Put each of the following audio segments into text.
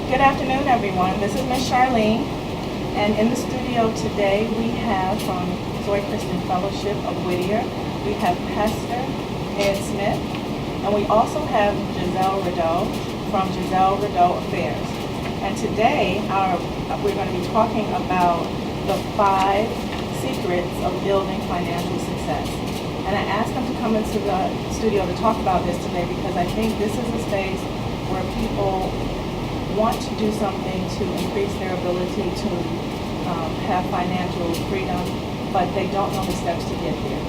Good afternoon, everyone. This is Miss Charlene, and in the studio today we have from Zoe Christian Fellowship of Whittier, we have Pastor Ed Smith, and we also have Giselle Rideau from Giselle Rideau Affairs. And today we're going to be talking about the 5 secrets of building financial success. And I asked them to come into the studio to talk about this today because I think this is a space where people want to do something to increase their ability to have financial freedom, but they don't know the steps to get there.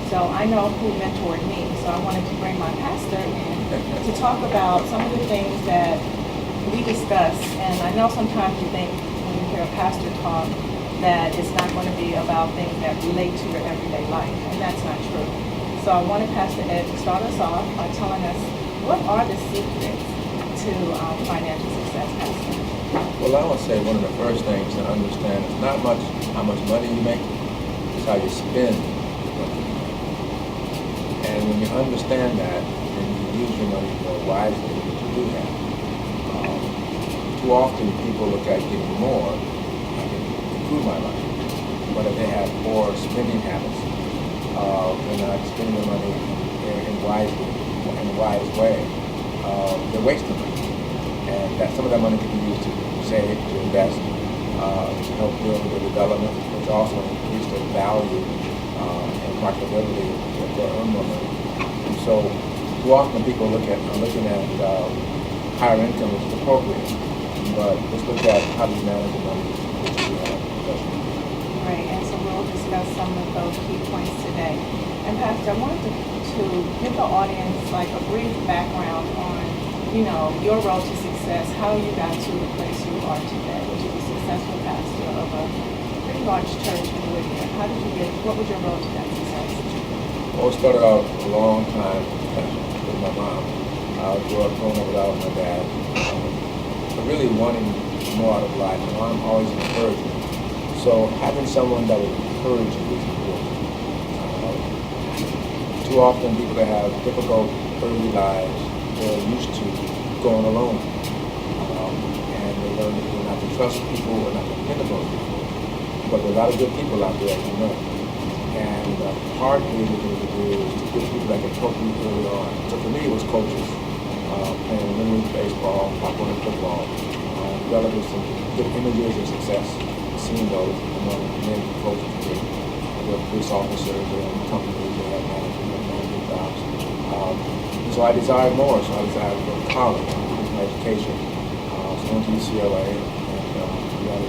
So I know who mentored me, so I wanted to bring my pastor in to talk about some of the things that we discuss. And I know sometimes you think when you hear a pastor talk that it's not going to be about things that relate to your everyday life, and that's not true. So I wanted Pastor Ed to start us off by telling us what are the secrets to financial success, Pastor? Well, I would say one of the first things to understand is not much how much money you make, it's how you spend what you make. And when you understand that, then you use your money more wisely than you do have. Too often people look at getting more, I can improve my life. But if they have poor spending habits, they're not spending their money in a wise way, they're wasting money. And that some of that money can be used to save, to invest, to help build their development, which also increase their value and marketability if they earn more money. And so, too often people are looking at higher income, which is appropriate, but let's look at how do you manage the money which you have. Right, and so we'll discuss some of those key points today. And Pastor, I wanted to give the audience like a brief background on, your road to success, how you got to the place you are today, which is a successful pastor of a pretty large church in Whittier. What was your road to that success? Well, it started out a long time with my mom. I grew up growing up without my dad. But really wanting more out of life. My mom always encouraged me. So having someone that would encourage you is important. Too often people that have difficult early lives, they're used to going alone. And they learn not to trust people or not to depend upon people. But there are a lot of good people out there, as you know. And the hard thing to do is to get people that can help you early on. So for me, it was coaches, playing Little League baseball, popcorn and football, developing some good images of success, seeing those among men and coaches today. They're police officers, they're in companies, they have management jobs. So I desired more, so I decided to go to college, get my education. So I went to UCLA and got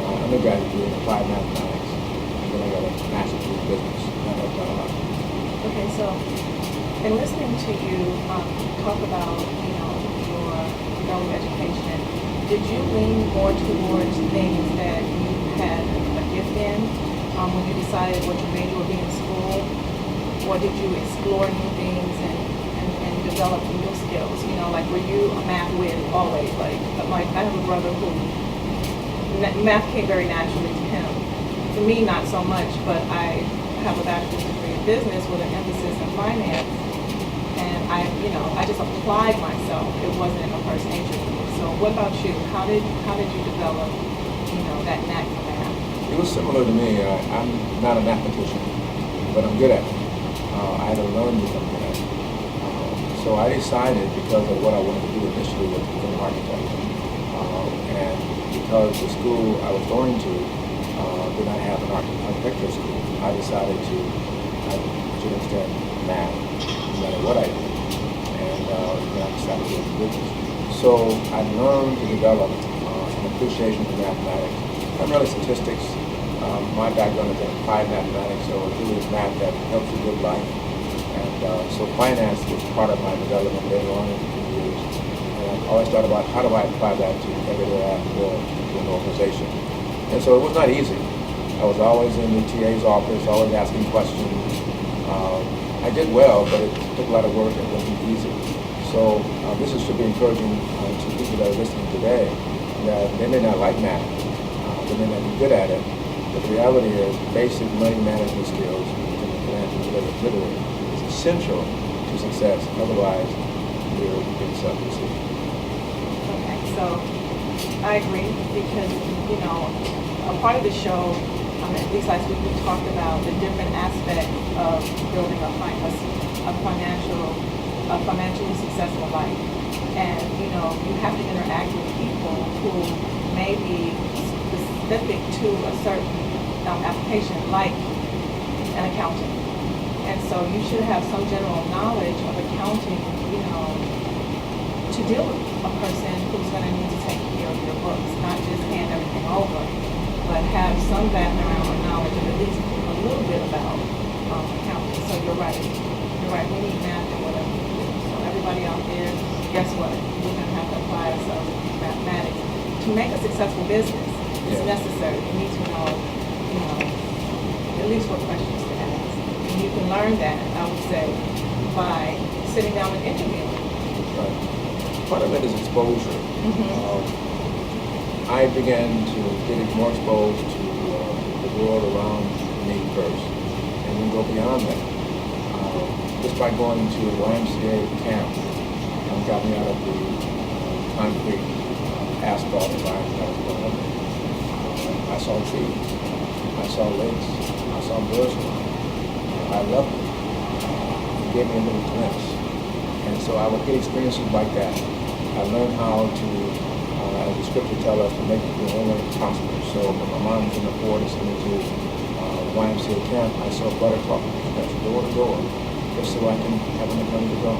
my undergraduate degree in applied mathematics, and then I got a master's degree in business. That helped out a lot. Okay, so in listening to you talk about, your road of education, did you lean more towards things that you had a gift in when you decided what your major would be in school? Or did you explore new things and develop new skills? Like were you a math whiz always? Like I have a brother who math came very naturally to him. For me, not so much, but I have a bachelor's degree in business with an emphasis in finance. And I just applied myself. It wasn't a first nature for me. So what about you? How did you develop, that knack for math? It was similar to me. I'm not a mathematician, but I'm good at it. I had to learn to become good at it. So I decided, because of what I wanted to do initially, was to become an architect. And because the school I was going to did not have an architecture school, I decided to extend math no matter what I did. And then I decided to go into business. So I learned to develop an appreciation for mathematics, primarily statistics. My background is in applied mathematics, so it really is math that helps you live life. And so finance was part of my development later on in the years. And I always thought about how do I apply that to everyday life or to an organization. And so it was not easy. I was always in the TA's office, always asking questions. I did well, but it took a lot of work and it wasn't easy. So this should be encouraging to people that are listening today that they may not like math, they may not be good at it, but the reality is basic money management skills and financial literacy is essential to success. Otherwise, you're in self-deceived. Okay, so I agree, because, a part of the show, at least last week, we talked about the different aspects of building a financially successful life. And, you have to interact with people who may be specific to a certain application, like an accountant. And so you should have some general knowledge of accounting, to deal with a person who's going to need to take care of your books, not just hand everything over, but have some background or knowledge of at least a little bit about accounting. So you're right. You're right. We need math and whatever we do. So everybody out there, guess what? We're going to have to apply ourselves to mathematics. To make a successful business, it's necessary. You need to know, at least what questions to ask. And you can learn that, I would say, by sitting down and interviewing. Right. Part of it is exposure. I began to get more exposed to the world around me first, and then go beyond that. Just by going to YMCA camp, got me out of the concrete asphalt environment that I was growing up in. I saw trees, I saw lakes, I saw birds around. I loved it. It gave me a little glimpse. And so I would get experiences like that. I learned how to, as the scripture tells us, to make your own way prosper. So when my mom couldn't afford to send me to YMCA camp, I saw butter talking that's door to door, just so I can have enough money to go.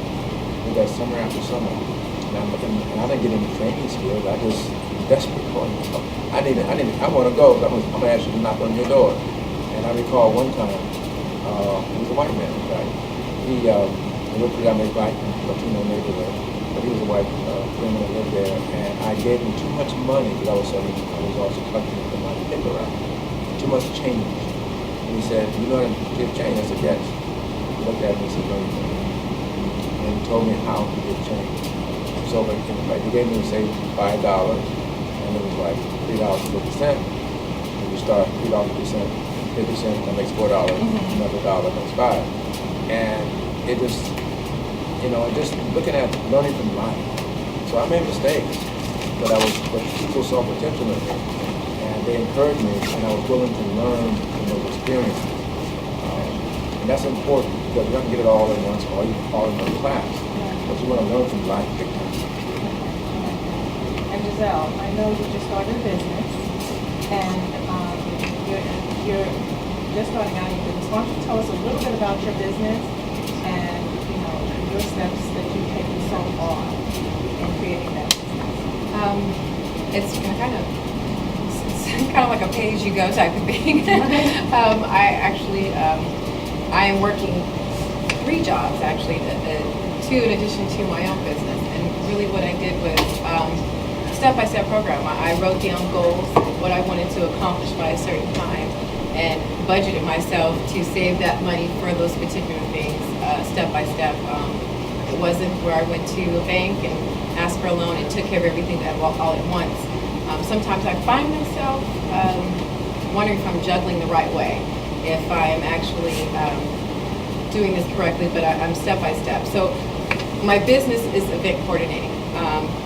Did that summer after summer. And I didn't get any training skills. I just desperate for it. I want to go. I'm going to ask you to knock on your door. And I recall one time, he was a white man, right? He lived predominantly black in Latino neighborhood, but he was a white criminal that lived there. And I gave him too much money because I was also collecting my paper out. Too much change. And he said, "You know how to give change?" I said, "Yes." He looked at me and said, "No, you don't." And he told me how to give change. So he gave me, say, $5, and it was like $3.50. And you start $3.50, 50 cents, that makes $4. Another dollar makes $5. And it just, just looking at learning from life. So I made mistakes, but people saw potential in me, and they encouraged me, and I was willing to learn from those experiences. And that's important, because you don't get it all in once, or you all in one class, but you want to learn from life big time. And Giselle, I know you just started a business, and you're just starting out your business. Why don't you tell us a little bit about your business and your steps that you've taken so far in creating that business? It's kind of like a pay-as-you-go type of thing. I am working 3 jobs actually, the 2 in addition to my own business. And really what I did was step-by-step program. I wrote down goals, what I wanted to accomplish by a certain time, and budgeted myself to save that money for those particular things, step by step. It wasn't where I went to a bank and asked for a loan and took care of everything all at once. Sometimes I find myself wondering if I'm juggling the right way, if I'm actually doing this correctly, but I'm step by step. So my business is event coordinating,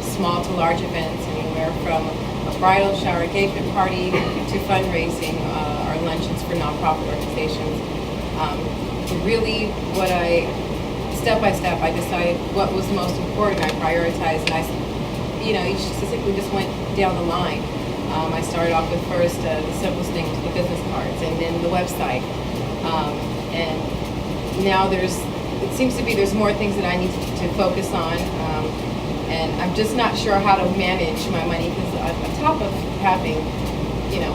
small to large events, anywhere from a bridal shower engagement party to fundraising or luncheons for nonprofit organizations. Really, step by step, I decided what was most important. I prioritized, and I specifically just went down the line. I started off with first the simplest things, the business cards, and then the website. And now it seems to be there's more things that I need to focus on. And I'm just not sure how to manage my money, because on top of having,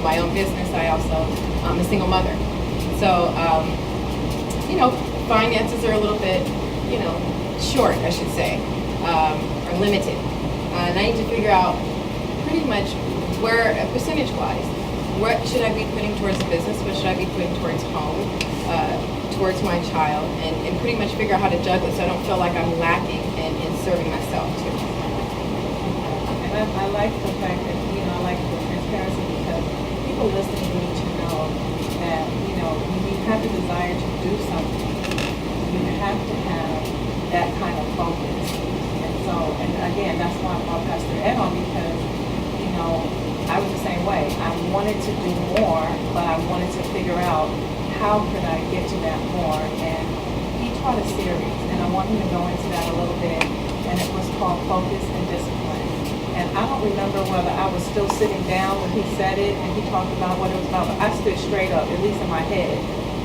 my own business, I also am a single mother. So, finances are a little bit, short, I should say, or limited. And I need to figure out pretty much where, percentage-wise, what should I be putting towards the business, what should I be putting towards home, towards my child, and pretty much figure out how to juggle it so I don't feel like I'm lacking in serving myself too. And I like the fact that, I like the transparency, because people listening need to know that, when you have the desire to do something, you have to have that kind of focus. And so, and again, that's why I brought Pastor Ed on, because, wanted to do more, but I wanted to figure out how could I get to that more. And he taught a series, and I want him to go into that a little bit, and it was called Focus and Discipline. And I don't remember whether I was still sitting down when he said it and he talked about what it was about, but I stood straight up, at least in my head,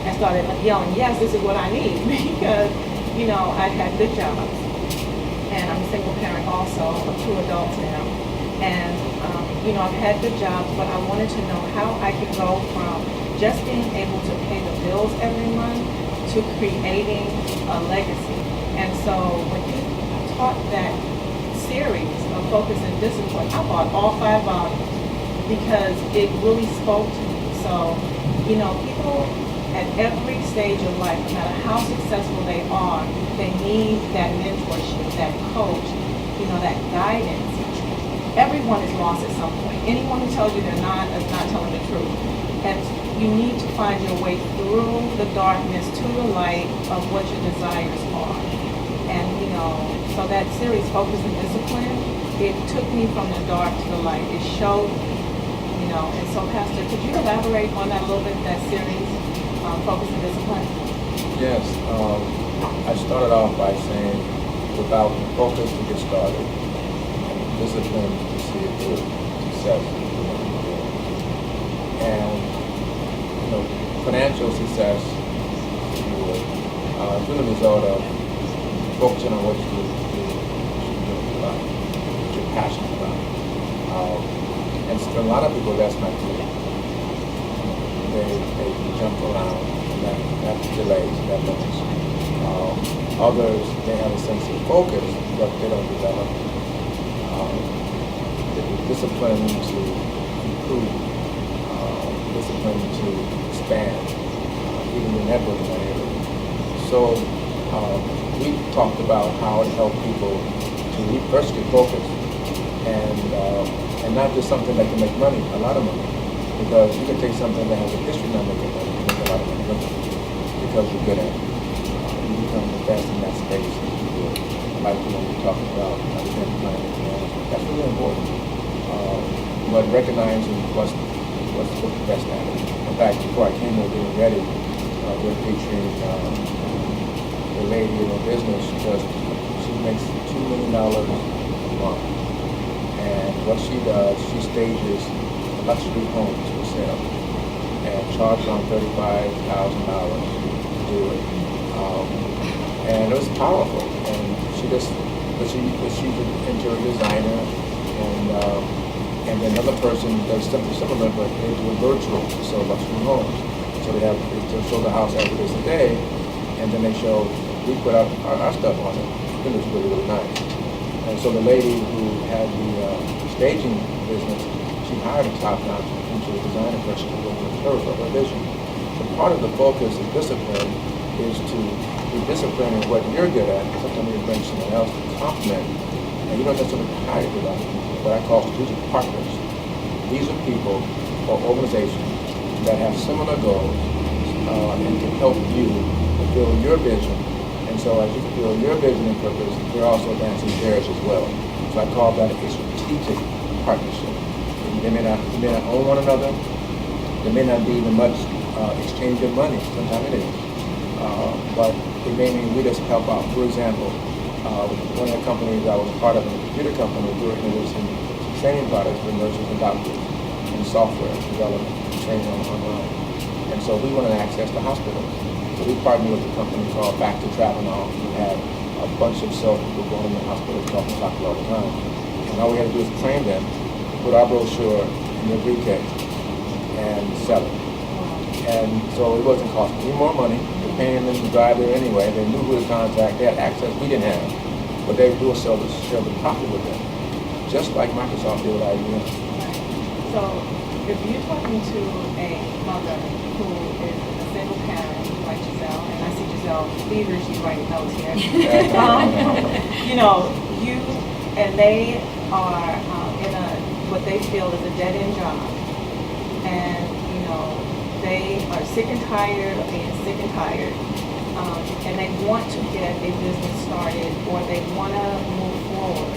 and started yelling, yes, this is what I need, because, I had good jobs. And I'm a single parent also of 2 adults now. And, I've had good jobs, but I wanted to know how I could go from just being able to pay the bills every month to creating a legacy. And so when he taught that series of Focus and Discipline, I bought all 5 volumes because it really spoke to me. So, people at every stage of life, no matter how successful they are, they need that mentorship, that coach, that guidance. Everyone is lost at some point. Anyone who tells you they're not is not telling the truth. And you need to find your way through the darkness to the light of what your desires are. And, so that series, Focus and Discipline, it took me from the dark to the light. It showed me, and so Pastor, could you elaborate on that a little bit, that series, Focus and Discipline? Yes. I started off by saying, without focus to get started, and discipline to see it through, success. And, financial success, if you would, is really a result of focusing on what you really like, what you're passionate about. And for a lot of people, that's not true. They jump around, and that delays, that limits. Others, they have a sense of focus, but they don't develop the discipline to improve, discipline to expand, even the network in that area. So we talked about how it helped people to first get focused and not just something that can make money, a lot of money. Because you can take something that has a history not making money and make a lot of money with it because you're good at it. You become the best in that space. Like we talked about event planning, that's really important. But recognizing what's the best at it. In fact, before I came here getting ready, we're featuring a lady in her business. She makes $2 million a month. And what she does, she stages luxury homes for sale and charges on $35,000 to do it. And it was powerful. And she's an interior designer, and then another person does something similar, but they do it virtual to sell luxury homes. So they show the house as it is today, and then we put our stuff on it. It was really, really nice. And so the lady who had the staging business, she hired a top-notch interior designer person to work with her for her vision. So part of the focus and discipline is to be disciplined in what you're good at. Sometimes you bring someone else to complement, and you don't necessarily hire for that. What I call strategic partners. These are people or organizations that have similar goals and can help you fulfill your vision. And so as you fulfill your vision and purpose, they're also advancing theirs as well. So I call that a strategic partnership. They may not own one another. There may not be even much exchange of money. Sometimes it is. But it may mean we just help out. For example, one of the companies I was part of, a computer company, we were introducing training products for nurses and doctors and software development and training online. And so we wanted to access the hospitals. So we partnered with a company called Back to Travel. We had a bunch of salespeople going in the hospitals talking all the time. And all we had to do is train them, put our brochure in their briefcase, and sell it. And so it wasn't costing any more money. We're paying them to drive there anyway. They knew who to contact. They had access we didn't have. But they would do a share the profit with them, just like Microsoft did with IBM. So if you're talking to a mother who is a single parent like Giselle, and I see Giselle feverishly writing notes here, you and they are in what they feel is a dead-end job, and they are sick and tired of being sick and tired, and they want to get a business started or they want to move forward.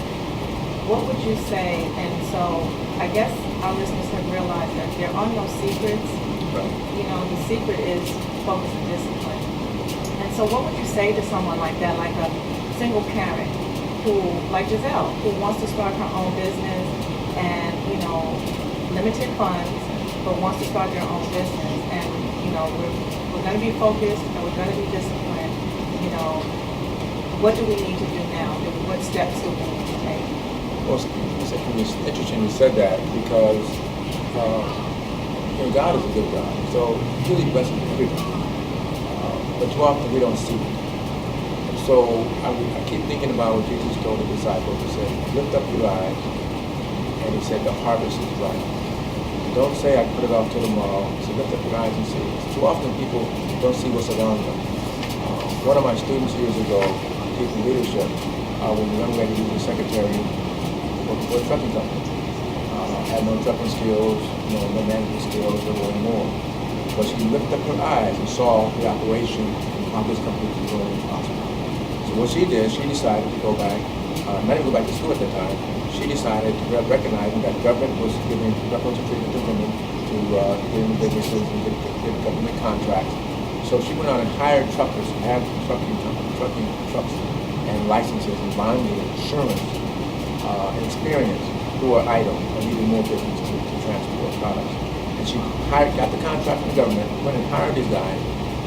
what would you say? And so I guess our listeners have realized that there are no secrets. Right. You know, the secret is focus and discipline. And so what would you say to someone like that, like a single parent who, like Giselle, who wants to start her own business and, you know, limited funds, but wants to start their own business, and, you know, we're going to be focused and we're going to be disciplined. You know, what do we need to do now? What steps do we need to take? Well, it's interesting you said that because you know, God is a good God, so He really blesses everybody. But too often we don't see it. And so I keep thinking about what Jesus told the disciples. He said, "Lift up your eyes," and He said, "The harvest is ripe." Don't say, "I put it off till tomorrow." He said, "Lift up your eyes and see." Too often people don't see what's around them. One of my students years ago, teaching leadership, when the young lady was a secretary for a trucking company, had no trucking skills, no management skills, or really more. But she lifted up her eyes and saw the operation and how this company was going possible. So what she did, she decided to go back, not even go back to school at that time. She decided to recognize that government was giving preferential treatment to women to get into businesses and get government contracts. So she went out and hired truckers, had trucking trucks and licenses and bonding and insurance and experience who are idle and needed more business to transport products. And she got the contract from the government, went and hired these guys,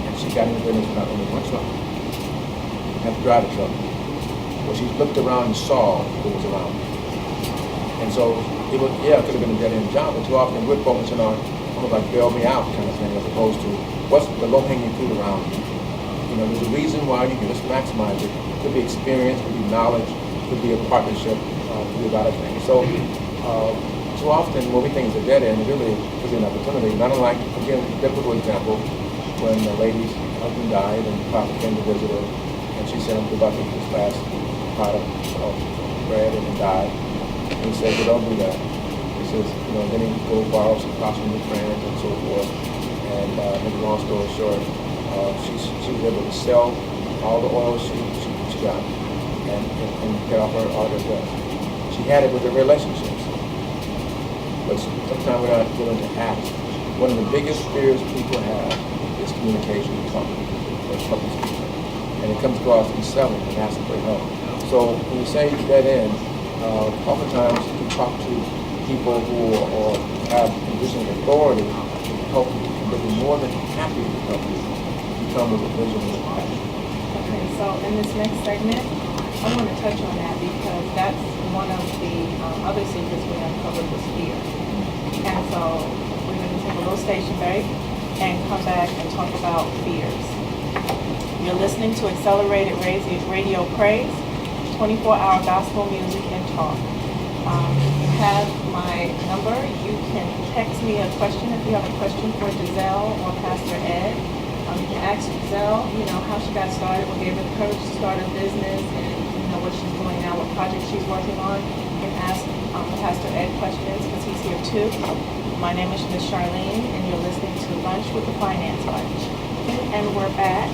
and she got into business without only one truck. Didn't have to drive a truck. But she looked around and saw what was around her. And so it could have been a dead-end job, but too often we're focusing on almost like bail me out kind of thing, as opposed to what's the low-hanging fruit around you. You know, there's a reason why you can just maximize it. It could be experience, it could be knowledge, it could be a partnership, it could be a lot of things. So too often when we think it's a dead end, it really is an opportunity. Not unlike, again, a typical example, when the lady's husband died and the prophet came to visit her, and she sent him to bucket this last pot of bread and he died. And he said, "Well, don't do that." He says, you know, then he go borrow some costumes with friends and so forth. And make a long story short, she was able to sell all the oil she got and get off all her debts. She had it with her relationships. But sometimes we're not willing to ask. One of the biggest fears people have is communication with public speaking. And it comes across in selling and asking for help. So when you say dead end, oftentimes you talk to people who have a position of authority to help you, and they'll be more than happy to help you become with a vision and a passion. Okay, so in this next segment, I want to touch on that because that's one of the other secrets we uncovered was fear. And so we're going to take a little station break and come back and talk about fears. You're listening to Accelerated Radio Praise, 24-hour gospel music and talk. You have my number. You can text me a question if you have a question for Giselle or Pastor Ed. You can ask Giselle, you know, how she got started, what gave her the courage to start a business, and you know what she's doing now, what project she's working on. You can ask Pastor Ed questions because he's here too. My name is Miss Charlene, and you're listening to Lunch with the Finance Bunch. And we're back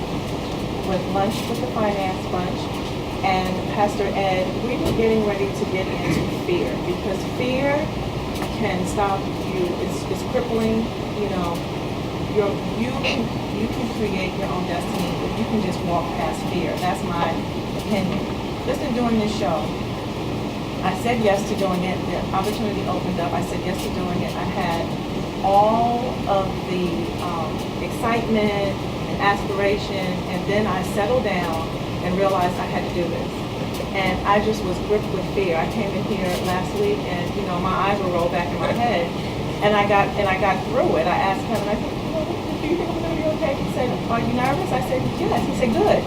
with Lunch with the Finance Bunch. And Pastor Ed, we were getting ready to get into fear because fear can stop you. It's crippling. You know, you can create your own destiny if you can just walk past fear. That's my opinion. Just in doing this show, I said yes to doing it. The opportunity opened up. I said yes to doing it. I had all of the excitement and aspiration, and then I settled down and realized I had to do this. And I just was gripped with fear. I came in here last week and, you know, my eyes were rolled back in my head. And I got through it. I asked him, and I said, you know, do you think I'm going to be okay? He said, are you nervous? I said, yes. He said, good.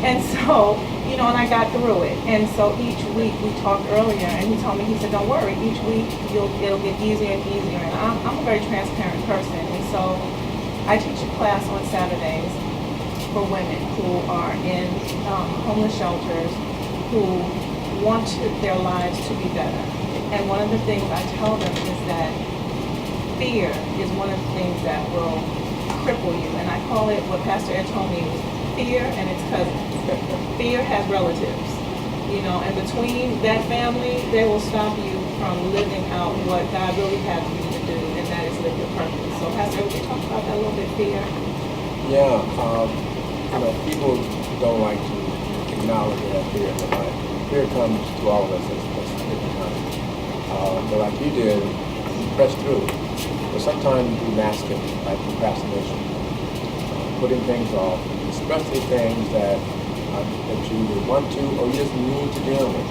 And so, you know, and I got through it. And so each week we talked earlier, and he told me, he said, don't worry, each week it'll get easier and easier. And I'm a very transparent person. And so I teach a class on Saturdays for women who are in homeless shelters who want their lives to be better. And one of the things I tell them is that fear is one of the things that will cripple you. And I call it what Pastor Ed told me was fear and its cousins. Fear has relatives. You know, and between that family, they will stop you from living out what God really has for you to do, and that is live your purpose. So, Pastor, would you talk about that a little bit, fear? Yeah, you know, people don't like to acknowledge they have fear in their life. Fear comes to all of us at different times. But like you did, you press through. But sometimes we mask it, like procrastination, putting things off, especially things that you either want to or you just need to deal with.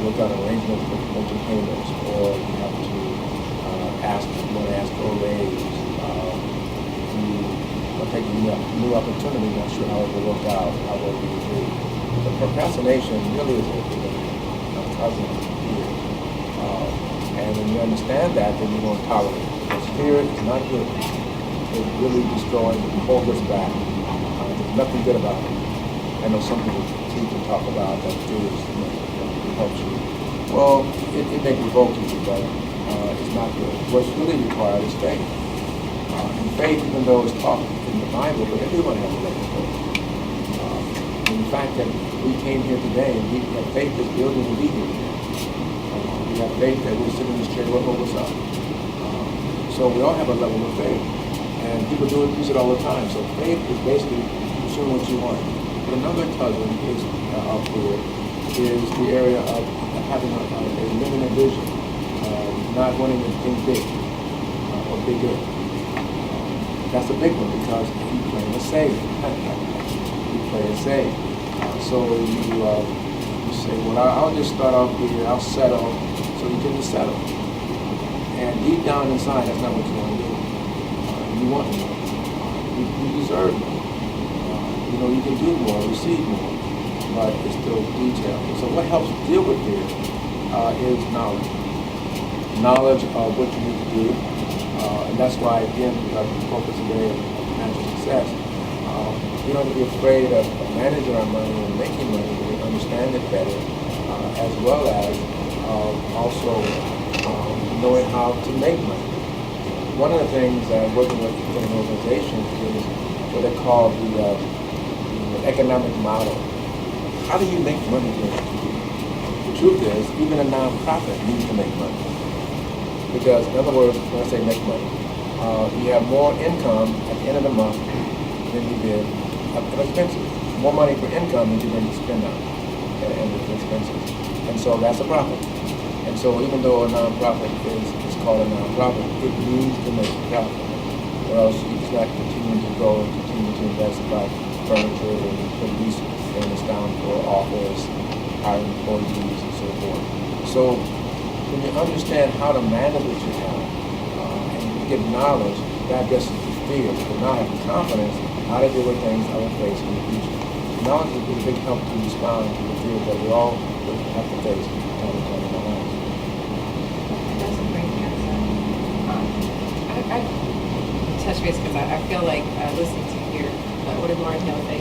You've got arrangements for making payments, or you have to want to ask for a raise. You are taking a new opportunity, not sure how it will work out, how well you will do. But procrastination really is a cousin of fear. And when you understand that, then you won't tolerate it. Because fear is not good. It really destroys and holds us back. There's nothing good about it. I know some people teach and talk about that fear helps you. Well, it may provoke you, but it's not good. What's really required is faith. And faith, even though it's taught in the Bible, but everyone has a level of faith. And the fact that we came here today and we have faith this building will be here. We have faith that we'll sit in this chair, will hold us up. So we all have a level of faith. And people use it all the time. So faith is basically pursuing what you want. But another cousin is of fear is the area of having a limited vision, not wanting to think big or bigger. That's a big one because you play it safe. You play it safe. So you say, well, I'll just start off here, I'll settle, so you can just settle. And deep down inside, that's not what you want to do. You want more. You deserve more. You know, you can do more, receive more, but it's still detailed. So what helps deal with fear is knowledge. Knowledge of what you need to do. And that's why, again, we have the focus today on financial success. You don't have to be afraid of managing our money and making money, but we understand it better, as well as also knowing how to make money. One of the things working with an organization is what they call the economic model. How do you make money here? The truth is, even a nonprofit needs to make money. Because, in other words, when I say make money, you have more income at the end of the month than you did of expenses. More money for income than you did to spend on and expenses. And so that's a profit. And so even though a nonprofit is called a nonprofit, it needs to make a profit. Or else it's not continuing to grow and continue to invest and buy furniture and put lease payments down for office, hiring employees and so forth. So when you understand how to manage what you have, and you get knowledge, that gets you fear. But now have confidence how to deal with things I will face in the future. Knowledge is a big help to respond to the fear that we all have to face time and time in our lives. That's a great answer. I touch base because I feel like listening to your, what did Lauren Hill say?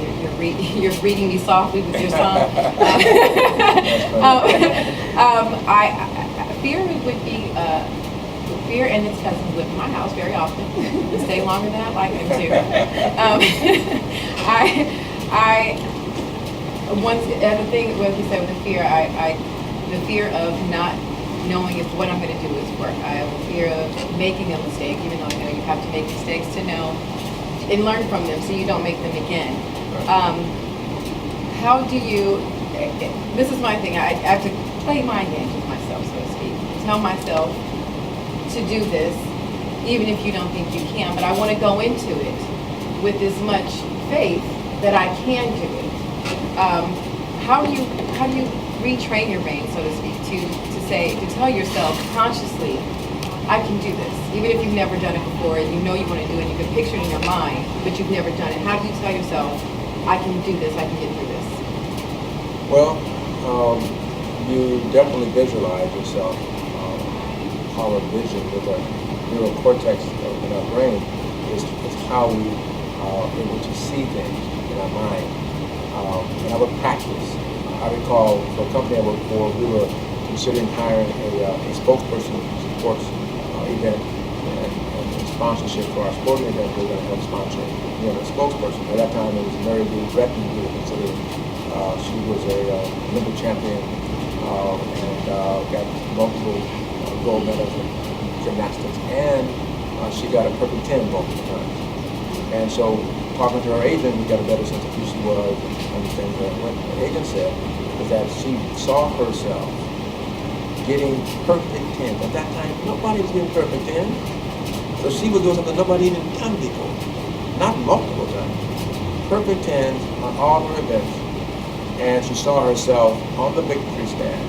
You're reading me softly with your song. Fear would be fear and its cousins live in my house very often. They stay longer than I like them to. The thing what you said with the fear, the fear of not knowing if what I'm going to do is work. I have a fear of making a mistake, even though I know you have to make mistakes to know and learn from them so you don't make them again. How do you? This is my thing. I have to play mind games with myself, so to speak. Tell myself to do this, even if you don't think you can. But I want to go into it with as much faith that I can do it. How do you retrain your brain, so to speak, to tell yourself consciously, I can do this, even if you've never done it before and you know you want to do it, you can picture it in your mind, but you've never done it. How do you tell yourself, I can do this, I can get through this? Well, you definitely visualize yourself. Our vision with our neural cortex in our brain is how we are able to see things in our mind. And I would practice. I recall for a company I worked for, we were considering hiring a spokesperson who supports event and sponsorship for our sporting event. We were going to help sponsor a spokesperson. At that time, it was Mary Lou Breton we were considering She was a Olympic champion and got multiple gold medals in gymnastics, and she got a perfect 10 multiple times. And so, talking to her agent, we got a better sense of who she was and things that what the agent said was that she saw herself getting perfect 10. At that time, nobody was getting perfect 10. So she was doing something nobody even done before, not multiple times. Perfect 10s on all her events. And she saw herself on the victory stand.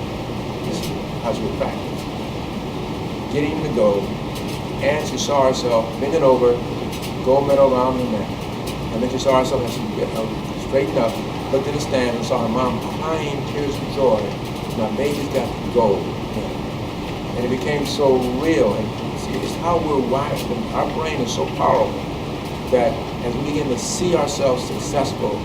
This is how she would practice. Getting the gold. And she saw herself bending over, gold medal around her neck. And then she saw herself as she straightened up, looked at the stand and saw her mom crying tears of joy. My baby's got the gold. And it became so real. And see, it's how we're wired. Our brain is so powerful that as we begin to see ourselves successful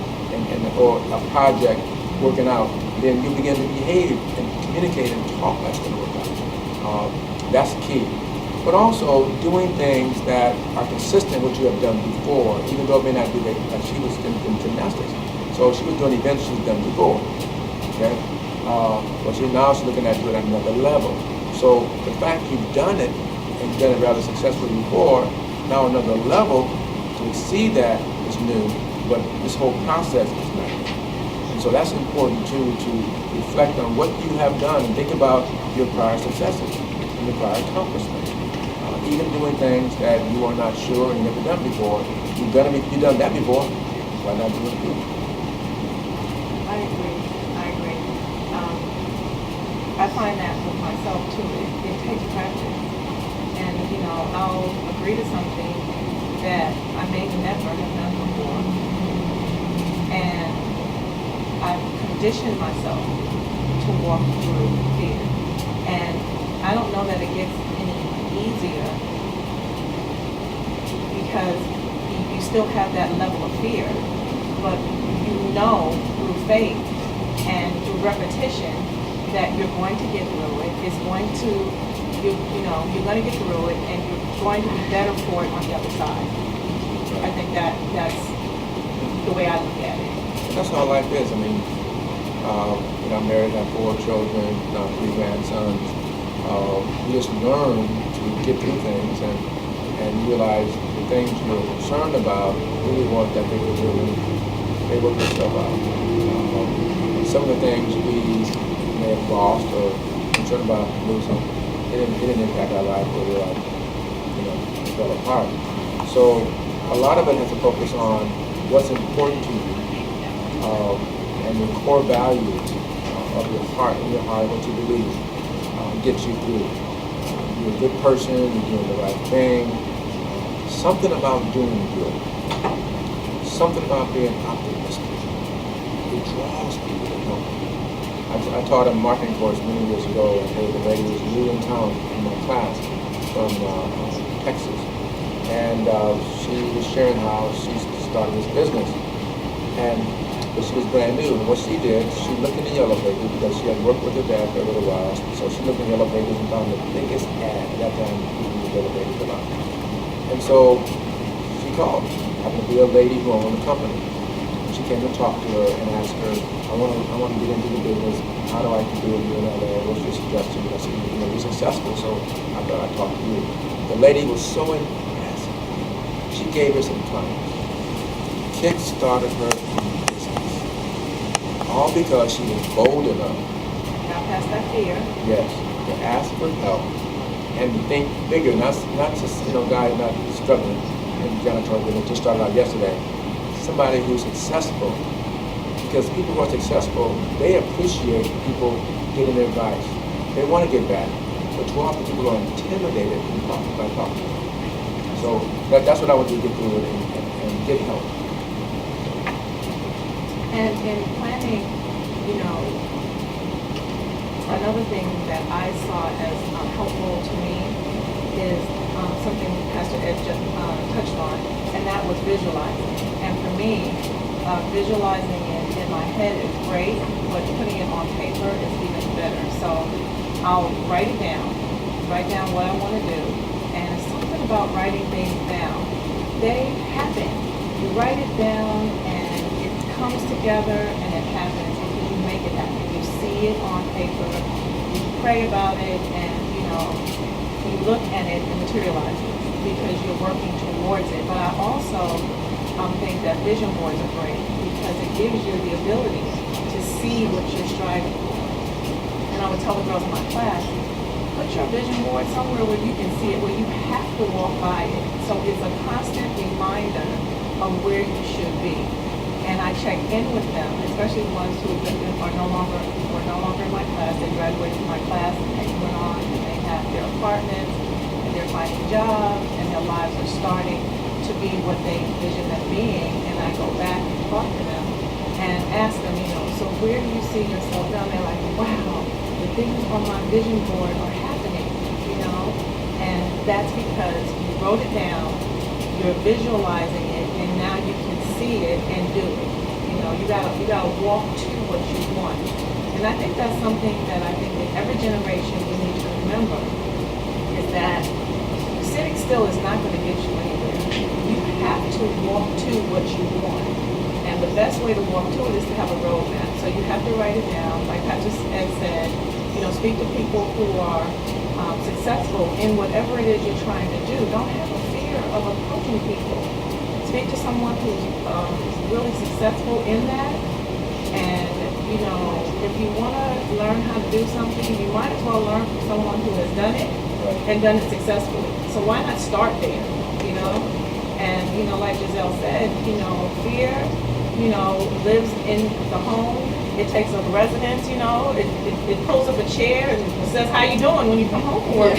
or a project working out, then you begin to behave and communicate and talk like it's going to work out. That's the key. But also doing things that are consistent with what you have done before, even though it may not be like she was in gymnastics. So she was doing events she's done before. Okay? But now she's looking at it at another level. So the fact you've done it and you've done it rather successfully before, now another level to exceed that is new, but this whole process is not. And so that's important too, to reflect on what you have done and think about your prior successes and your prior accomplishments. Even doing things that you are not sure and never done before. You've done that before. Why not do it again? I agree. I find that with myself too. It takes practice. And, I'll agree to something that I may never have done before. And I've conditioned myself to walk through fear. And I don't know that it gets any easier because you still have that level of fear, but through faith and through repetition that you're going to get through it. It's going to, you're going to get through it, and you're going to be better for it on the other side. I think that's the way I look at it. That's how life is. I mean, I'm married, I have 4 children, 3 grandsons. You just learn to get through things and realize the things you're concerned about really want that they work themselves out. Some of the things we may have lost or concerned about losing, it didn't impact our life or fell apart. So a lot of it has to focus on what's important to you and your core values of your heart, what you believe gets you through. You're a good person, you're doing the right thing. Something about doing good. Something about being optimistic. It draws people to help you. I taught a marketing course many years ago, and there was a lady who was new in town in my class from Texas. And she was sharing how she started this business. But she was brand new. And what she did, she looked in the yellow pages because she had worked with her dad for a little while. So she looked in the yellow pages and found the biggest ad at that time in the yellow pages about. And so she called. Happened to be a lady who owned the company. She came to talk to her and asked her, I want to get into the business. How do I do it here in LA? What's your suggestion? I said, you're successful, so I thought I'd talk to you. The lady was so impressed. She gave her some time. Kick-started her business. All because she was bold enough. Now past that fear. Yes, to ask for help and to think bigger, not just guy not struggling in janitorial business, just started out yesterday. Somebody who's successful, because people who are successful, they appreciate people giving their advice. They want to give back, but too often people are intimidated by talking to them. So that's what I want to get through it and get help. And in planning, another thing that I saw as helpful to me is something Pastor Ed just touched on, and that was visualizing. And for me, visualizing it in my head is great, but putting it on paper is even better. So I'll write down what I want to do, and it's something about writing things down. They happen. You write it down, and it comes together, and it happens. see it on paper, you pray about it, and you look at it and materialize it because you're working towards it. But I also think that vision boards are great because it gives you the ability to see what you're striving for. And I would tell the girls in my class, put your vision board somewhere where you can see it, where you have to walk by it. So it's a constant reminder of where you should be. And I check in with them, especially the ones who were no longer in my class. They graduated from my class and they went on and they have their apartments and they're finding jobs and their lives are starting to be what they envision them being. And I go back and talk to them and ask them, so where do you see yourself down there? Like, wow, the things on my vision board are happening, and that's because you wrote it down, you're visualizing it, and now you can see it and do it. You gotta walk to what you want. And I think that's something that I think that every generation we need to remember is that sitting still is not going to get you anywhere. You have to walk to what you want. And the best way to walk to it is to have a roadmap. So you have to write it down. Like Pastor Ed said, speak to people who are successful in whatever it is you're trying to do. Don't have a fear of approaching people. Speak to someone who's really successful in that. And, if you want to learn how to do something, you might as well learn from someone who has done it and done it successfully. So why not start there, And, like Giselle said, fear, lives in the home. It takes up residence, it pulls up a chair and says, how you doing when you come home from work?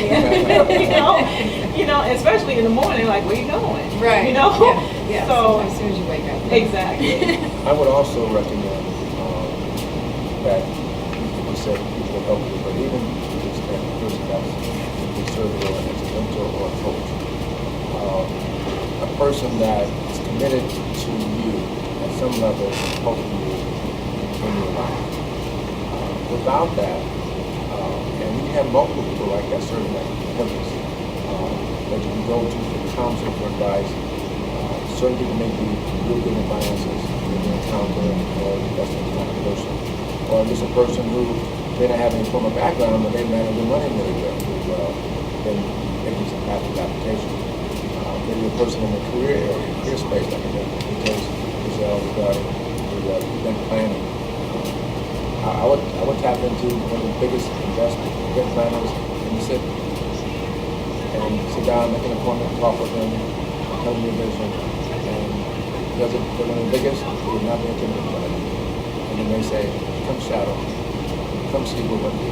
Especially in the morning, like, where you going? Right. Yeah. So as soon as you wake up. Exactly. I would also recommend that people say people will help you, but even to the extent the person that's been serving as a mentor or a coach, a person that is committed to you at some level, helping you in your life. Without that, and we have multiple people like that serving that purpose, that you can go to for counsel, for advice. Certain people may be real good in finances, maybe an accountant or investment kind of person, or just a person who may not have any formal background, but they manage their money really well, then maybe some passive application. Maybe a person in the career area, career space, like I said, because Giselle regarding the event planning. I would tap into one of the biggest event planners in the city, and sit down, make an appointment, talk with them, tell them your vision, and because they're one of the biggest, they would not be intimidated by it. And then they say, come shadow, come see what I do.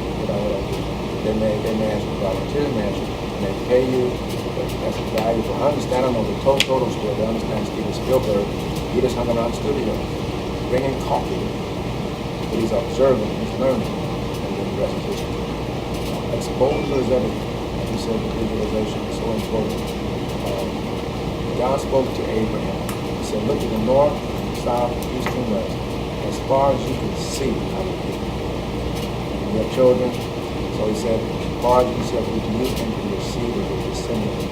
They may ask for volunteer, and they pay you, but that's valuable. I understand, I don't know the total story, I understand Steven Spielberg, he just hung around the studio, bringing coffee, but he's observing, he's learning, and then the rest is history. Exposure is everything. Like you said, the visualization is so important. God spoke to Abraham. He said, look to the north, south, east, and west. As far as you can see, I will give you. And you have children. So he said, as far as you can see, I will give you and to your seed and your descendants.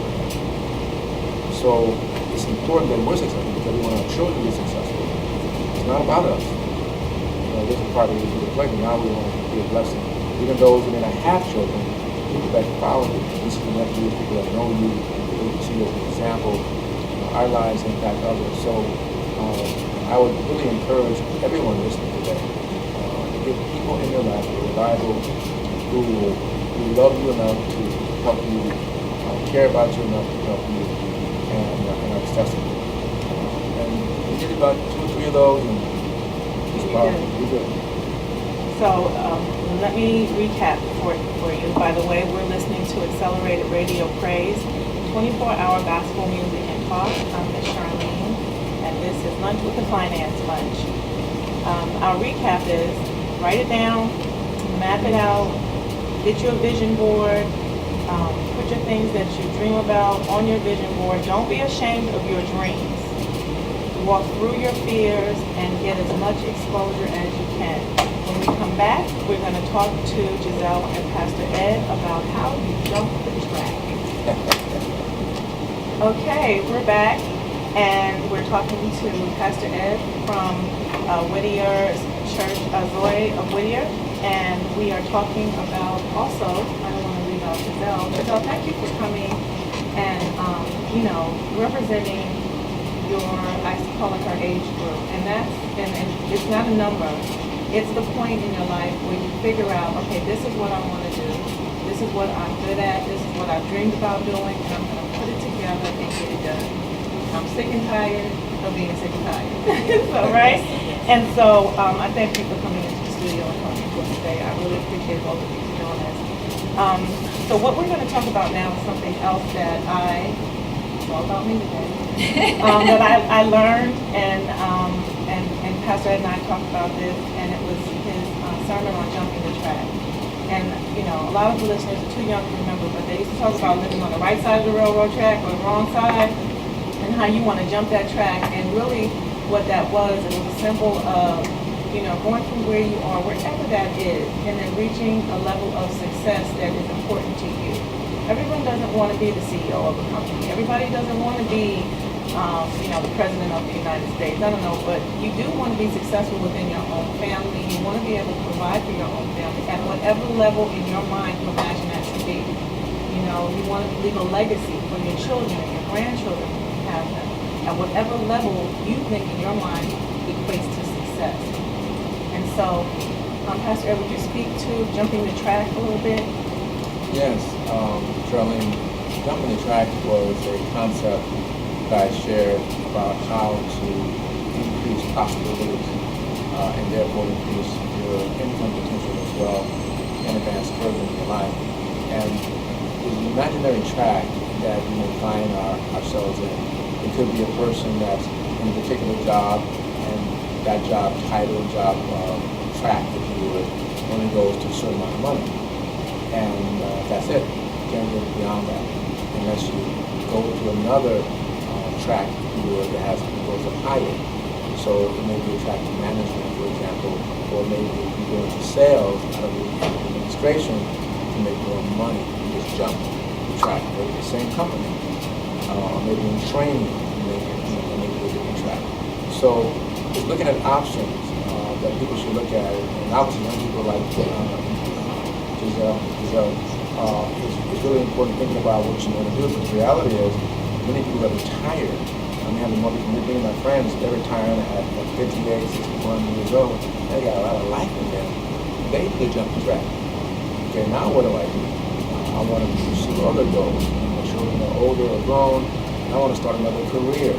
So it's important that we're successful because we want our children to be successful. It's not about us. This is part of the equation. Now we want to be a blessing. Even those who may not have children, people that follow you, this is the next group of people that know you, and you see as an example. Our lives impact others. So I would really encourage everyone listening today to get people in your life who are reliable, who love you enough to help you, care about you enough to help you, and are accessible. And we did about 2 or 3 of those, and it's about we good. So let me recap for you. By the way, we're listening to Accelerated Radio Praise, 24-hour gospel music and talk. I'm Miss Charlene, and this is Lunch with the Finance Lunch. Our recap is write it down, map it out, get you a vision board, put your things that you dream about on your vision board. Don't be ashamed of your dreams. Walk through your fears and get as much exposure as you can. When we come back, we're going to talk to Giselle and Pastor Ed about how you jump the track. Okay, we're back, and we're talking to Pastor Ed from Whittier Church, Zoe of Whittier. And we are talking about also, I don't want to leave out Giselle. Giselle, thank you for coming and, representing your, I call it her age group. And it's not a number. It's the point in your life where you figure out, okay, this is what I want to do. This is what I'm good at. This is what I've dreamed about doing. And I'm going to put it together and get it done. I'm sick and tired of being sick and tired. So, right? And so I thank you for coming into the studio and talking to us today. I really appreciate both of you for doing this. So what we're going to talk about now is something else that it's all about me today, that I learned, and Pastor Ed and I talked about this, and it was his sermon on jumping the track. And, a lot of the listeners are too young to remember, but they used to talk about living on the right side of the railroad track or the wrong side, and how you want to jump that track. And really what that was, it was a symbol of, going from where you are, wherever that is, and then reaching a level of success that is important to you. Everyone doesn't want to be the CEO of a company. Everybody doesn't want to be, the president of the United States. I don't know, but you do want to be successful within your own family. You want to be able to provide for your own family at whatever level in your mind you imagine that to be. You want to leave a legacy for your children and your grandchildren when you have them. At whatever level you think in your mind equates to success. And so, Pastor Ed, would you speak to jumping the track a little bit? Yes, Charlene, jumping the track was a concept that I shared about how to increase possibilities and therefore increase your income potential as well and advance further in your life. And the imaginary track that we may find ourselves in, it could be a person that's in a particular job, and that job title, job track, if you would, only goes to a certain amount of money. And that's it. You can't get beyond that unless you go to another track, if you would, that goes up higher. So it may be a track to management, for example, or maybe you go into sales out of the administration to make more money. You just jump the track, maybe the same company, or maybe in training, maybe a different track. So just looking at options that people should look at, and obviously young people like Giselle, it's really important thinking about what you want to do, but the reality is many people are retired. I'm having more people, many of my friends, they're retiring at 58, 61 years old. They got a lot of life in them. They need to jump the track. Okay, now what do? I want to pursue other goals. My children are older or grown. I want to start another career.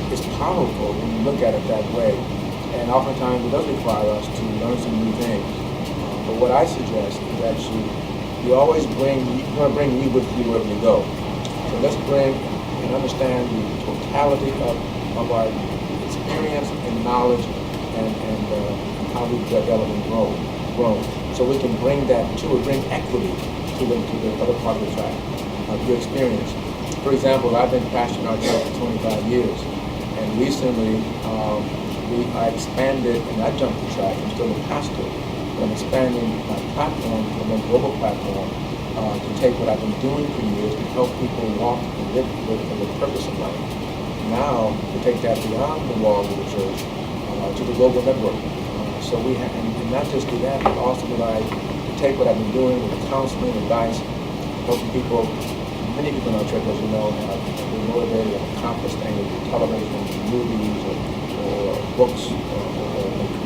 It's powerful when you look at it that way. And oftentimes it does require us to learn some new things. But what I suggest is that you always bring you with you wherever you go. So let's bring and understand the totality of our experience and knowledge and how we develop and grow. So we can bring that bring equity to the other part of the track, your experience. For example, I've been pastoring our church for 25 years, and recently I expanded, and I jumped the track. I'm still a pastor, but I'm expanding my platform to a more global platform to take what I've been doing for years to help people walk and live for the purpose of life. Now, to take that beyond the walls of the church to the global network. So we have, and not just do that, but also that I take what I've been doing with counseling, advice, helping people. Many people in our church, as you know, have been motivated and accomplished things with television, movies, or books, or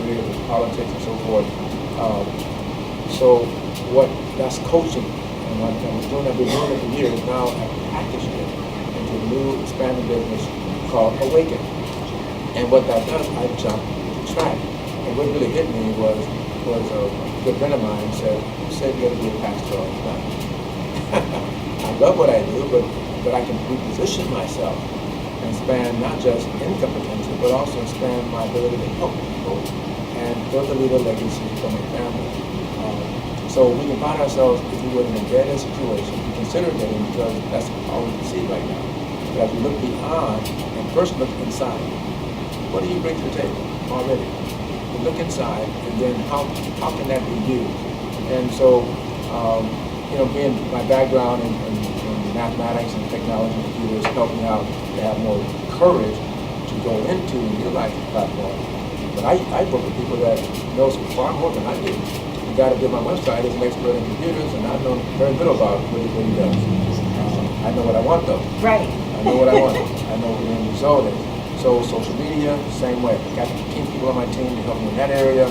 careers in politics and so forth. So that's coaching. And I've been doing it for years. Now I've packaged it into a new expanding business called Awaken. And what that does, I jump the track. And what really hit me was a good friend of mine said you got to be a pastor all the time. I love what I do, but I can reposition myself and expand not just income potential, but also expand my ability to help people and further leave a legacy for my family. So we can find ourselves, if we were in a dead-end situation, we consider getting, because that's all we can see right now. But as we look beyond and first look inside, what do you bring to the table already? You look inside, and then how can that be used? And so, being my background in mathematics and technology and computers helped me out to have more courage to go into and utilize the platform But I work with people that knows far more than I do. The guy that did my website is an expert in computers, and I know very little about what he does. I know what I want, though. Right. I know what I want. I know what the end result is. So social media, same way. Got key people on my team to help me in that area.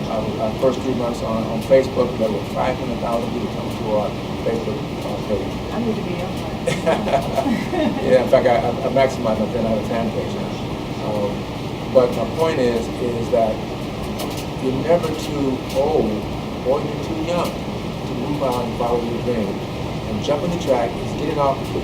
Our first 3 months on Facebook, we got over 500,000 people come to our Facebook page. I need to be your friend. Yeah, in fact, I maximize my friend out of fan page now. But my point is that you're never too old or you're too young to move out and follow your dream. And jumping the track is getting off the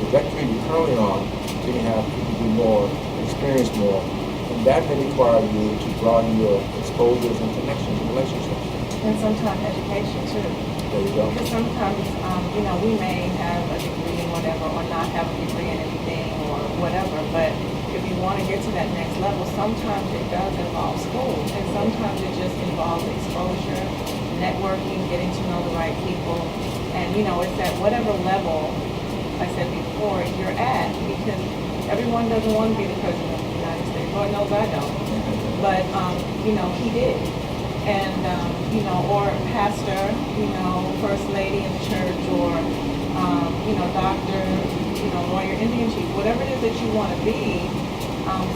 trajectory you're currently on, so you have people do more, experience more, and that may require you to broaden your exposures and connections and relationships. And sometimes education too. There you go. Because sometimes, we may have a degree in whatever, or not have a degree in anything, or whatever, but if you want to get to that next level, sometimes it does involve school, and sometimes it just involves exposure, networking, getting to know the right people, and, it's at whatever level, I said before, you're at, because everyone doesn't want to be the president of the United States. Lord knows I don't. But, he did. And, or pastor, first lady in the church, or, doctor, lawyer, Indian chief, whatever it is that you want to be,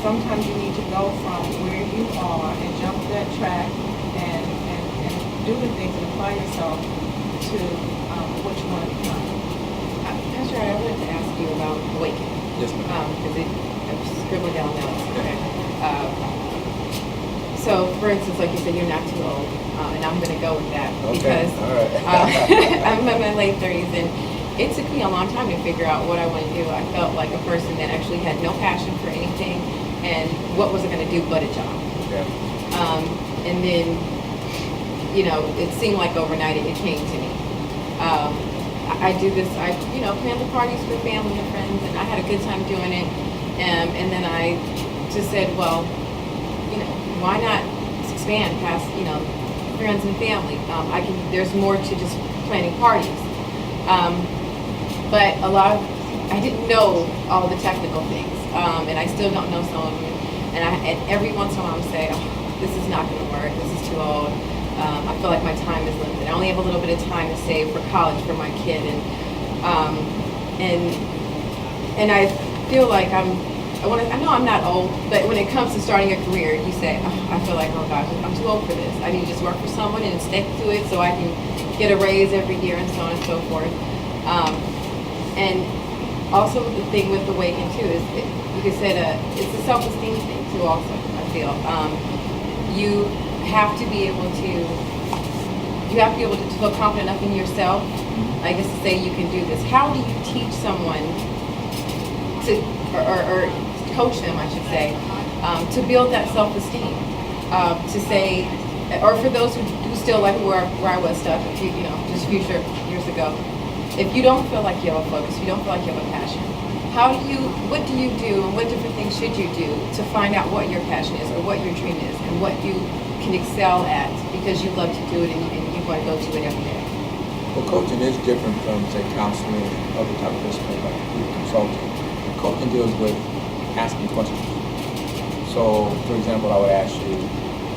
sometimes you need to go from where you are and jump that track and do the things and apply yourself to what you want to become. Pastor, I wanted to ask you about awakening. Yes, ma'am. Because I'm scribbling down notes. Okay. So, for instance, like you said, you're not too old, and I'm going to go with that because all right. I'm in my late 30s, and it took me a long time to figure out what I want to do. I felt like a person that actually had no passion for anything, and what was I going to do but a job? Yeah. And then, it seemed like overnight it came to me. I do this, I plan the parties for family and friends, and I had a good time doing it. And then I just said, well, why not expand past, friends and family? There's more to just planning parties. But I didn't know all the technical things, and I still don't know some of them. And every once in a while I'm saying, oh, this is not going to work, this is too old. I feel like my time is limited. I only have a little bit of time to save for college for my kid, and I feel like I know I'm not old, but when it comes to starting a career, you say, oh, I feel like, oh gosh, I'm too old for this. I need to just work for someone and stick to it so I can get a raise every year and so on and so forth. And also the thing with Awaken too is, like I said, it's a self-esteem thing too also, I feel. You have to be able to feel confident enough in yourself, I guess, to say you can do this. How do you teach someone to, or coach them, I should say, to build that self-esteem? To say, or for those who still like where I was stuck, just a few years ago, if you don't feel like you have a focus, you don't feel like you have a passion, what do you do, and what different things should you do to find out what your passion is, or what your dream is, and what you can excel at because you love to do it and you want to go to it every day? Well, coaching is different from, say, counseling, other type of discipline, like group consulting. Coaching deals with asking questions. So, for example, I would ask you,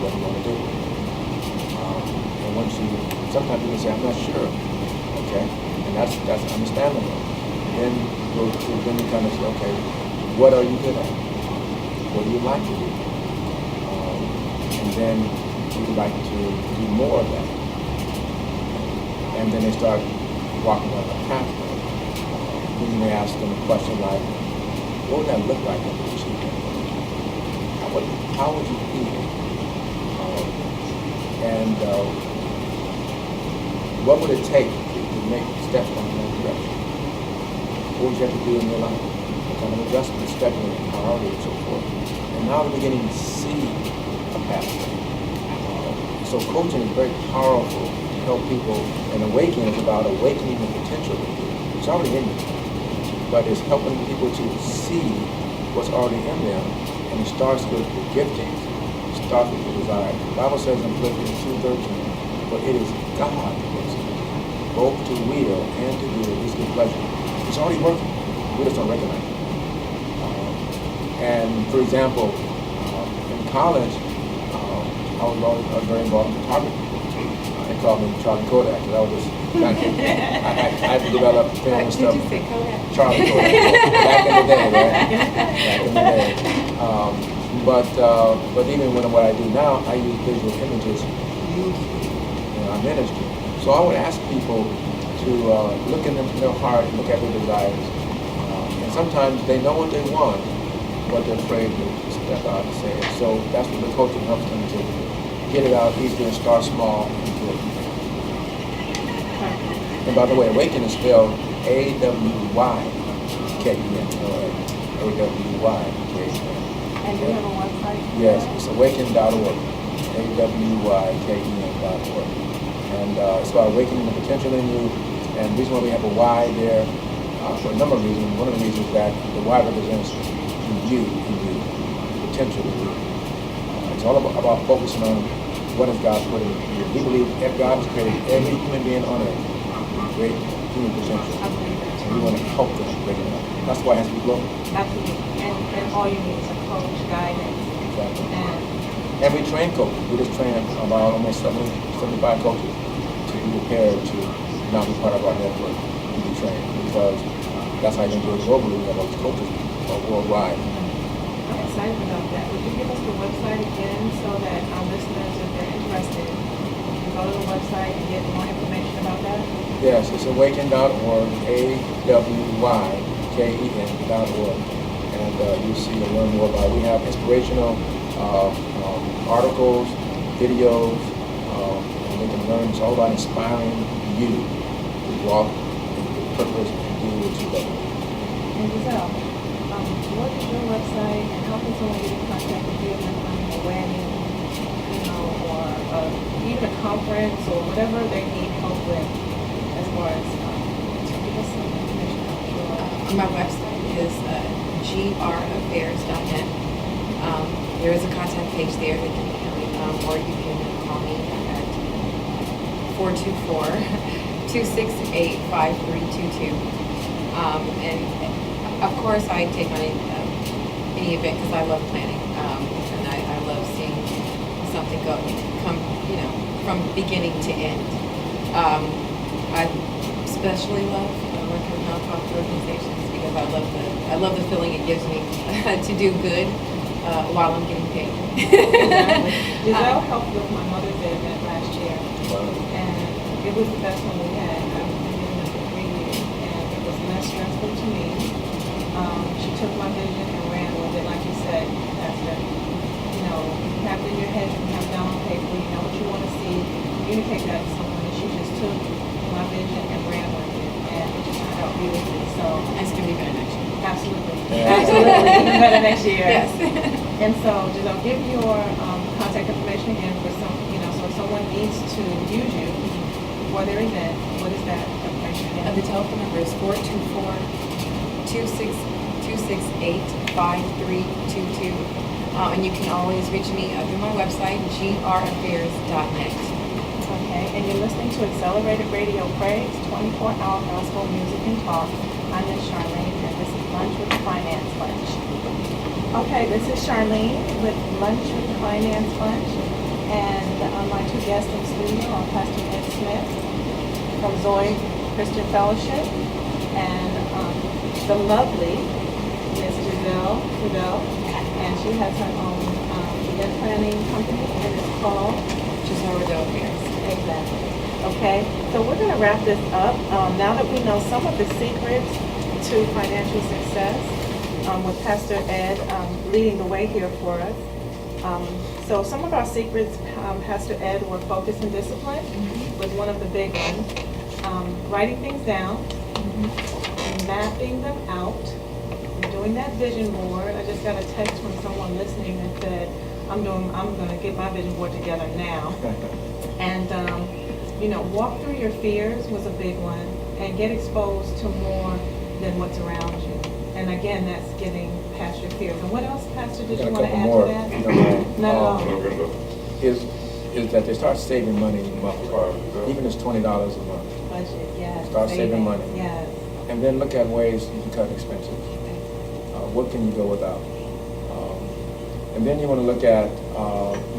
what do you want to do? And sometimes people say, I'm not sure. Okay, and that's understandable. Then we kind of say, okay, what are you good at? What do you like to do? And then we would like to do more of that. And then they start walking down the pathway. Then you may ask them a question like, what would that look like if you achieved that? How would you feel? What would it take to make steps in that direction? What would you have to do in your life? What kind of adjustments, scheduling, priorities, and so forth. And now we're beginning to see a pathway. So coaching is very powerful to help people, and awakening is about awakening the potential. It's already in you, but it's helping people to see what's already in them, and it starts with the giftings, it starts with the desire. The Bible says in Philippians 2:13, for it is God who works in us, both to will and to do His good pleasure. It's already working. We just don't recognize it. And for example, in college, I was very involved in photography. They called me Charlie Kodak, because I was just trying to, I had to develop film and stuff. Did you say Kodak? Charlie Kodak, back in the day, right? Back in the day. But even what I do now, I use visual images in our ministry. So I would ask people to look in their heart, look at their desires. And sometimes they know what they want, but they're afraid to step out and say it. So that's what the coaching helps them to get it out easier, start small, and do it. And by the way, awaken is spelled A-W-Y-K-E-N. A-W-Y-K-E-N. And you have a website? Yes, it's awaken.org. A-W-Y-K-E-N.org. And it's about awakening the potential in you. And the reason why we have a Y there, for a number of reasons. One of the reasons is that the Y represents you, the potential in you. It's all about focusing on what has God put in you. We believe that God has created every human being on earth with great human potential. And we want to help them bring it up. That's why it has to be global. Absolutely. And all you need is a coach, guidance. Exactly. And we train coaches. We just train about almost 75 coaches to be prepared to now be part of our network and be trained, because that's how you can do it globally. We have those coaches worldwide. I'm excited about that. Would you give us the website again so that our listeners, if they're interested, can go to the website and get more information about that? Yes, it's awaken.org, AWYKEN.org. And you see and learn more about it. We have inspirational articles, videos, and they can learn. It's all about inspiring you to walk in purpose and do what you love. And Giselle, what is your website and how can someone get in contact with you if they're planning a wedding, or even a conference or whatever they need help with as far as give us some information about your My website is graffairs.net. There is a contact page there that can be or you can call me at 424-268-5322. And of course, I take on any event because I love planning, and I love seeing something come from beginning to end. I especially love working with nonprofit organizations because I love the feeling it gives me to do good while I'm getting paid. Exactly. Giselle helped with my Mother's Day event last year, and it was the best one we had. I've been doing it for 3 years, and it was less stressful to me. She took my vision and ran with it, like you said, Pastor. You have it in your head, you have it down on paper, you know what you want to see, communicate that to someone, and she just took my vision and ran with it, and it just turned out beautifully. So It's going to be better next year. absolutely, Yeah. absolutely, even better next year. Yes. And so, Giselle, give your contact information again for some, so if someone needs to use you for their event, what is that information again? The telephone number is 424-268-5322. And you can always reach me through my website, graffairs.net. Okay, and you're listening to Accelerated Radio Praise, 24-hour gospel music and talk. I'm Miss Charlene, and this is Lunch with Finance Lunch. Okay, this is Charlene with Lunch with Finance Lunch, and my two guests in studio are Pastor Ed Smith from Zoe Christian Fellowship, and the lovely Miss Giselle Rideau, and she has her own event planning company, and it's called Giselle Rideau Affairs. Exactly. Okay, so we're going to wrap this up. Now that we know some of the secrets to financial success, with Pastor Ed leading the way here for us. So some of our secrets, Pastor Ed, were focus and discipline, was one of the big ones. Writing things down, mapping them out, doing that vision board. I just got a text from someone listening that said, I'm going to get my vision board together now. And, walk through your fears was a big one, and get exposed to more than what's around you. And again, that's getting past your fears. And what else, Pastor, did you want to add more, to that? if you don't mind. No. Is that they start saving money monthly, even if it's $20 a month. Budget, yes. Start saving money. Yes. And then look at ways you can cut expenses. What can you go without? And then you want to look at,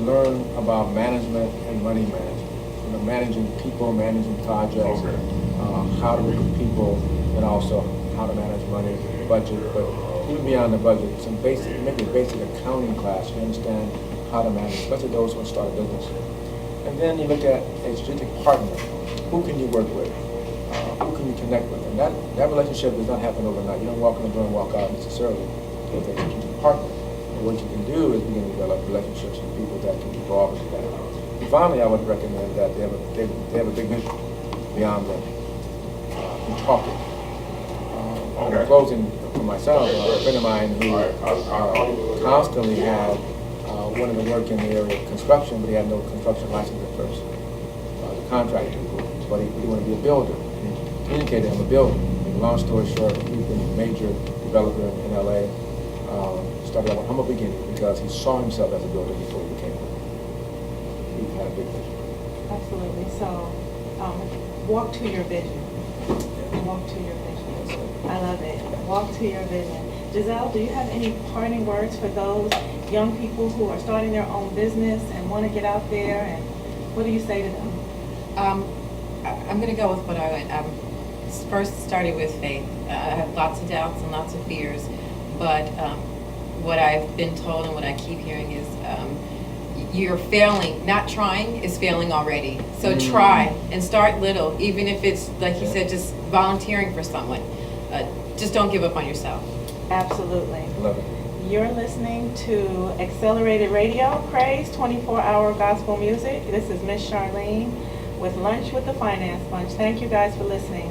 learn about management and money management. You know, managing people, managing projects, how to recruit people, and also how to manage money, budget. But even beyond the budget, some basic, maybe a basic accounting class. You understand how to manage, especially those who start a business. And then you look at a strategic partner. Who can you work with? Who can you connect with? And that relationship does not happen overnight. You don't walk in the door and walk out necessarily with a strategic partner. And what you can do is begin to develop relationships with people that can evolve into that. And finally, I would recommend that they have a big vision beyond them. And talking. In closing, for myself, a friend of mine who constantly had wanted to work in the area of construction, but he had no construction license at first. The contractor, but he wanted to be a builder. He communicated, I'm a builder. And long story short, he's been a major developer in LA. Started out with humble beginning because he saw himself as a builder before he became one. He had a big vision. Absolutely. So, walk to your vision. Walk to your vision. I love it. Walk to your vision. Giselle, do you have any parting words for those young people who are starting their own business and want to get out there? And what do you say to them? I'm going to go with what I went. First started with faith. I have lots of doubts and lots of fears, but what I've been told and what I keep hearing is you're failing. Not trying is failing already. So try and start little, even if it's, like you said, just volunteering for someone. Just don't give up on yourself. Absolutely. Love it. You're listening to Accelerated Radio, Praise 24-hour gospel music. This is Miss Charlene with Lunch with the Finance Bunch. Thank you guys for listening.